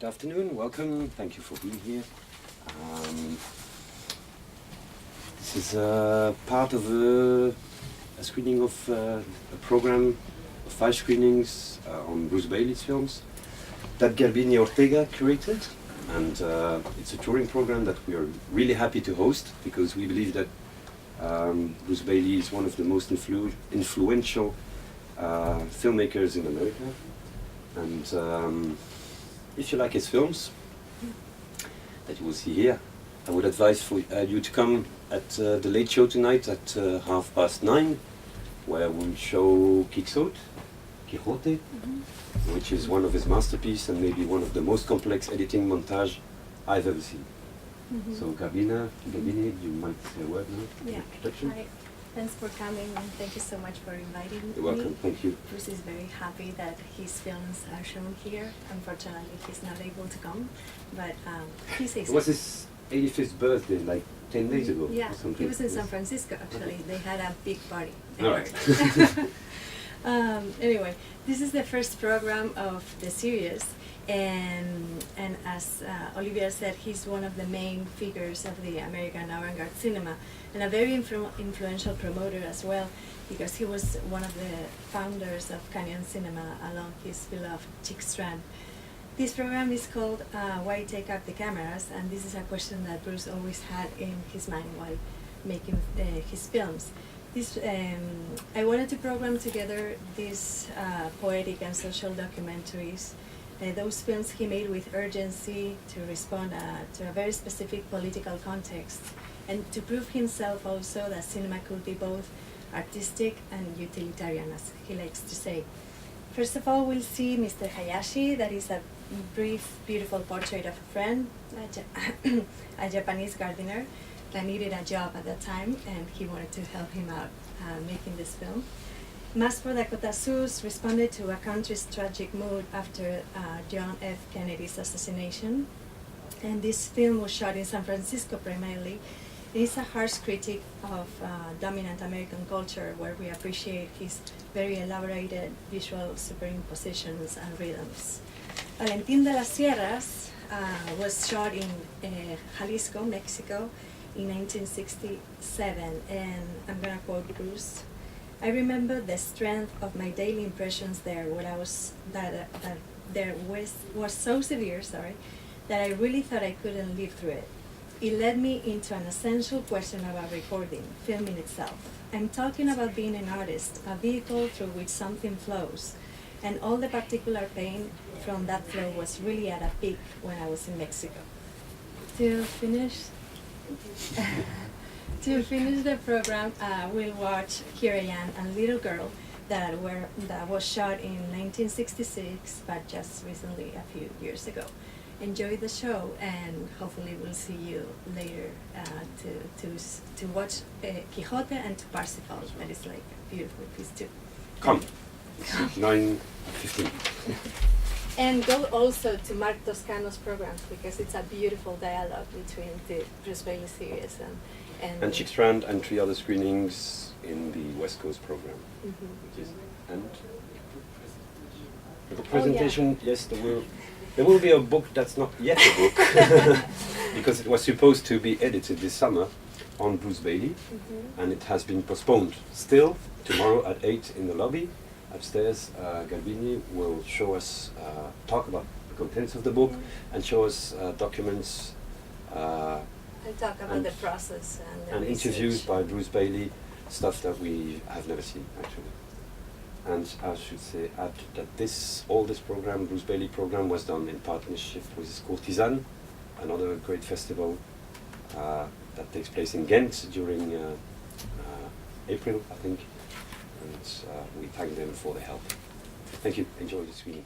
Good afternoon, welcome, thank you for being here. This is part of a screening of a program of 5 screenings on Bruce Baillie's films that Garbin and Ortega curated. And it's a touring program that we are really happy to host because we believe that Bruce Baillie is one of the most influential filmmakers in America. And if you like his films that you will see here, I would advise for you to come at the late show tonight at 9:30, where we'll show Quixote, which is one of his masterpieces and maybe one of the most complex editing montage I've ever seen. So Garbin, you might say a word now? Yeah. Hi. Thanks for coming and thank you so much for inviting me. You're welcome, thank you. Bruce is very happy that his films are shown here. Unfortunately, he's not able to come, but he says It was his 85th birthday, like 10 days ago yeah, or something. he was in San Francisco actually. They had a big party. All right. Anyway, this is the first program of the series, and as Olivier said, he's one of the main figures of the American avant-garde cinema, and a very influential promoter as well, because he was one of the founders of Canyon Cinema along his beloved Gaucherand. This program is called Why Take Up the Cameras, and this is a question that Bruce always had in his mind while making his films. I wanted to program together these poetic and social documentaries, those films he made with urgency to respond to a very specific political context, and to prove himself also that cinema could be both artistic and utilitarian, as he likes to say. First of all, we'll see Mr. Hayashi, that is a brief, beautiful portrait of a friend, a Japanese gardener that needed a job at that time, and he wanted to help him out making this film. Mass for Dakota Sus responded to a country's tragic mood after John F. Kennedy's assassination, and this film was shot in San Francisco primarily. It's a harsh critique of dominant American culture, where we appreciate his very elaborated visual superimpositions and rhythms. Valentín de las Sierras was shot in Jalisco, Mexico, in 1967, and I'm gonna quote Bruce. I remember the strength of my daily impressions there, where I was was so severe, that I really thought I couldn't live through it. It led me into an essential question about recording, filming itself. I'm talking about being an artist, a vehicle through which something flows, and all the particular pain from that flow was really at a peak when I was in Mexico. To finish the program, we'll watch Gaucherand and Little Girl that was shot in 1966, but just recently, a few years ago. Enjoy the show, and hopefully we'll see you later to watch Quixote and to Parsifal. That is like a beautiful piece too. Come. 9:15. And go also to Mark Toscano's programs, because it's a beautiful dialogue between the Bruce Baillie series and Gaucherand and 3 other screenings in the West Coast program. Which is, and the presentation, yes, there will be a book that's not yet a book, because it was supposed to be edited this summer on Bruce Baillie, and it has been postponed. Still, tomorrow at 8 in the lobby upstairs, Garbin will show us, talk about the contents of the book, and show us documents and talk about the process and interviews by Bruce Baillie, stuff that we have never seen actually. And I should say add that all this program, Bruce Baillie program, was done in partnership with Courtisan, another great festival that takes place in Ghent during April, I think. And we thank them for the help. Thank you. Enjoy the screening.